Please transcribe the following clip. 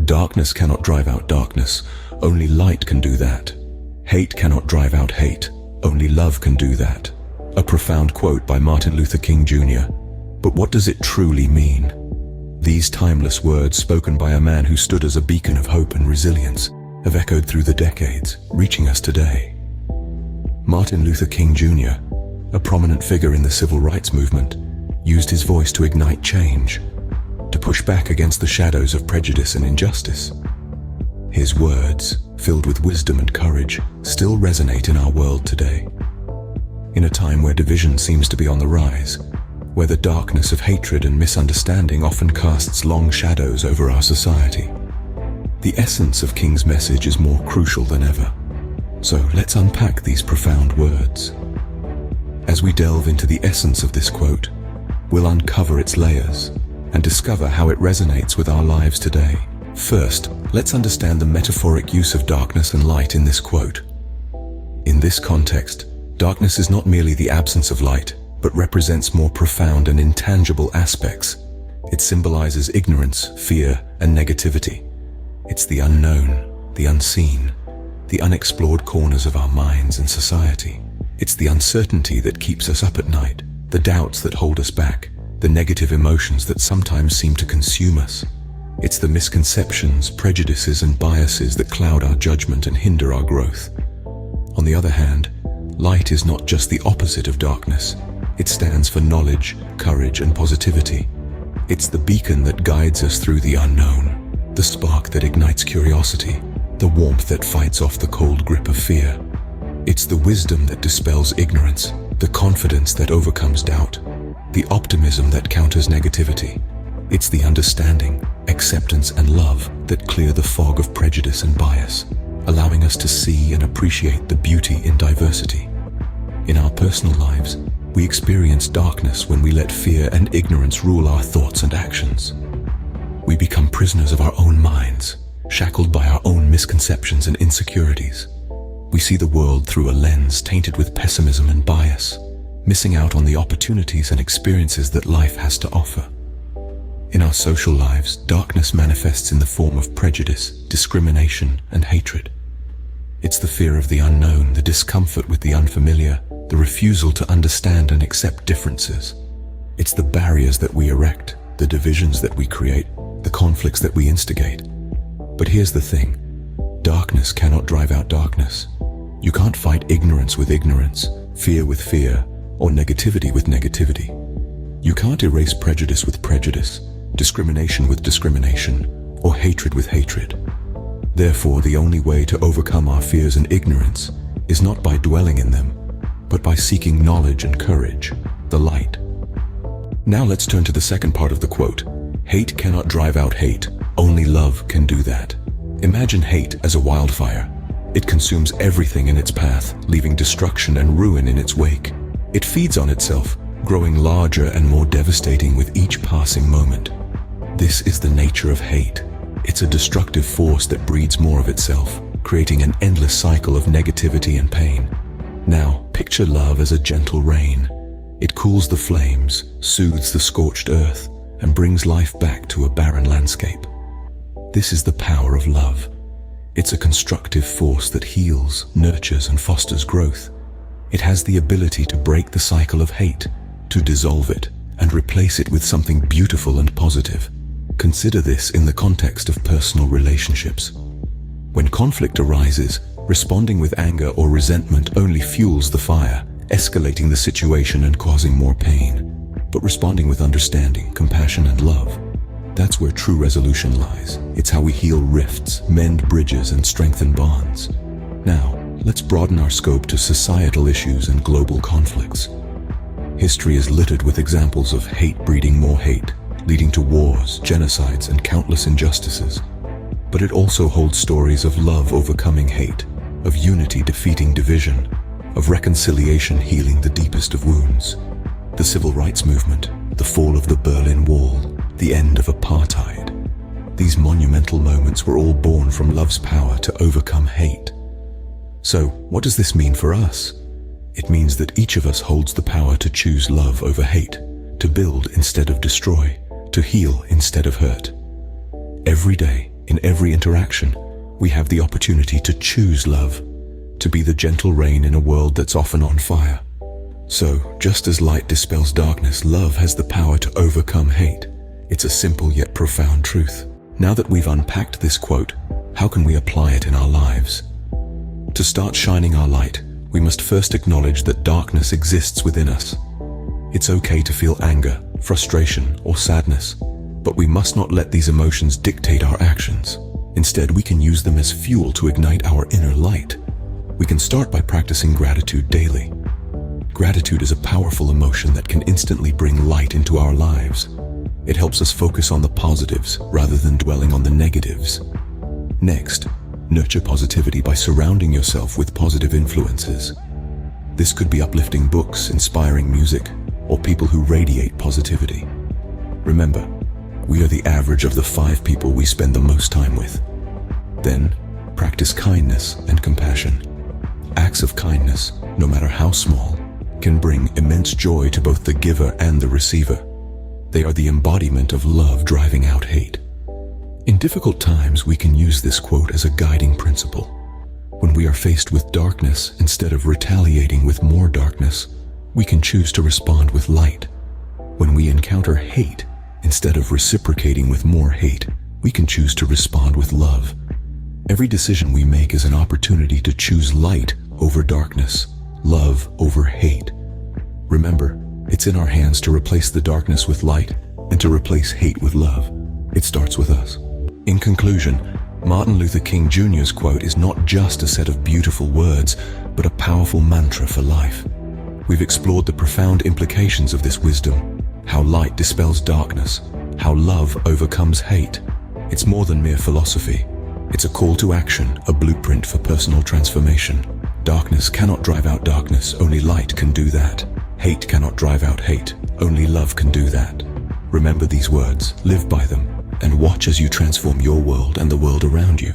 Darkness cannot drive out darkness. Only light can do that. Hate cannot drive out hate. Only love can do that. A profound quote by Martin Luther King Jr. But what does it truly mean? These timeless words, spoken by a man who stood as a beacon of hope and resilience, have echoed through the decades, reaching us today. Martin Luther King Jr., a prominent figure in the civil rights movement, used his voice to ignite change, to push back against the shadows of prejudice and injustice. His words, filled with wisdom and courage, still resonate in our world today. In a time where division seems to be on the rise, where the darkness of hatred and misunderstanding often casts long shadows over our society, the essence of King's message is more crucial than ever. So let's unpack these profound words. As we delve into the essence of this quote, we'll uncover its layers and discover how it resonates with our lives today. First, let's understand the metaphoric use of darkness and light in this quote. In this context, darkness is not merely the absence of light, but represents more profound and intangible aspects. It symbolizes ignorance, fear, and negativity. It's the unknown, the unseen, the unexplored corners of our minds and society. It's the uncertainty that keeps us up at night, the doubts that hold us back, the negative emotions that sometimes seem to consume us. It's the misconceptions, prejudices, and biases that cloud our judgment and hinder our growth. On the other hand, light is not just the opposite of darkness. It stands for knowledge, courage, and positivity. It's the beacon that guides us through the unknown, the spark that ignites curiosity, the warmth that fights off the cold grip of fear. It's the wisdom that dispels ignorance, the confidence that overcomes doubt, the optimism that counters negativity. It's the understanding, acceptance, and love that clear the fog of prejudice and bias, allowing us to see and appreciate the beauty in diversity. In our personal lives, we experience darkness when we let fear and ignorance rule our thoughts and actions. We become prisoners of our own minds, shackled by our own misconceptions and insecurities. We see the world through a lens tainted with pessimism and bias, missing out on the opportunities and experiences that life has to offer. In our social lives, darkness manifests in the form of prejudice, discrimination, and hatred. It's the fear of the unknown, the discomfort with the unfamiliar, the refusal to understand and accept differences. It's the barriers that we erect, the divisions that we create, the conflicts that we instigate. But here's the thing, darkness cannot drive out darkness. You can't fight ignorance with ignorance, fear with fear, or negativity with negativity. You can't erase prejudice with prejudice, discrimination with discrimination, or hatred with hatred. Therefore, the only way to overcome our fears and ignorance is not by dwelling in them, but by seeking knowledge and courage, the light. Now let's turn to the second part of the quote. Hate cannot drive out hate. Only love can do that. Imagine hate as a wildfire. It consumes everything in its path, leaving destruction and ruin in its wake. It feeds on itself, growing larger and more devastating with each passing moment. This is the nature of hate. It's a destructive force that breeds more of itself, creating an endless cycle of negativity and pain. Now, picture love as a gentle rain. It cools the flames, soothes the scorched earth, and brings life back to a barren landscape. This is the power of love. It's a constructive force that heals, nurtures, and fosters growth. It has the ability to break the cycle of hate, to dissolve it, and replace it with something beautiful and positive. Consider this in the context of personal relationships. When conflict arises, responding with anger or resentment only fuels the fire, escalating the situation and causing more pain. But responding with understanding, compassion, and love, that's where true resolution lies. It's how we heal rifts, mend bridges, and strengthen bonds. Now, let's broaden our scope to societal issues and global conflicts. History is littered with examples of hate breeding more hate, leading to wars, genocides, and countless injustices. But it also holds stories of love overcoming hate, of unity defeating division, of reconciliation healing the deepest of wounds. The civil rights movement, the fall of the Berlin Wall, the end of apartheid. These monumental moments were all born from love's power to overcome hate. So, what does this mean for us? It means that each of us holds the power to choose love over hate, to build instead of destroy, to heal instead of hurt. Every day, In every interaction, we have the opportunity to choose love, to be the gentle rain in a world that's often on fire. So, just as light dispels darkness, love has the power to overcome hate. It's a simple yet profound truth. Now that we've unpacked this quote, how can we apply it in our lives? To start shining our light, we must first acknowledge that darkness exists within us. It's okay to feel anger, frustration, or sadness, but we must not let these emotions dictate our actions. Instead, we can use them as fuel to ignite our inner light. We can start by practicing gratitude daily. Gratitude is a powerful emotion that can instantly bring light into our lives. It helps us focus on the positives rather than dwelling on the negatives. Next, nurture positivity by surrounding yourself with positive influences. This could be uplifting books, inspiring music, or people who radiate positivity. Remember, we are the average of the 5 people we spend the most time with. Then, practice kindness and compassion. Acts of kindness, no matter how small, can bring immense joy to both the giver and the receiver. They are the embodiment of love driving out hate. In difficult times, we can use this quote as a guiding principle. When we are faced with darkness, instead of retaliating with more darkness, we can choose to respond with light. When we encounter hate, instead of reciprocating with more hate, we can choose to respond with love. Every decision we make is an opportunity to choose light over darkness, love over hate. Remember, it's in our hands to replace the darkness with light and to replace hate with love. It starts with us. In conclusion, Martin Luther King Jr.'s quote is not just a set of beautiful words, but a powerful mantra for life. We've explored the profound implications of this wisdom, how light dispels darkness, how love overcomes hate. It's more than mere philosophy. It's a call to action, a blueprint for personal transformation. Darkness cannot drive out darkness, only light can do that. Hate cannot drive out hate, only love can do that. Remember these words, live by them, and watch as you transform your world and the world around you.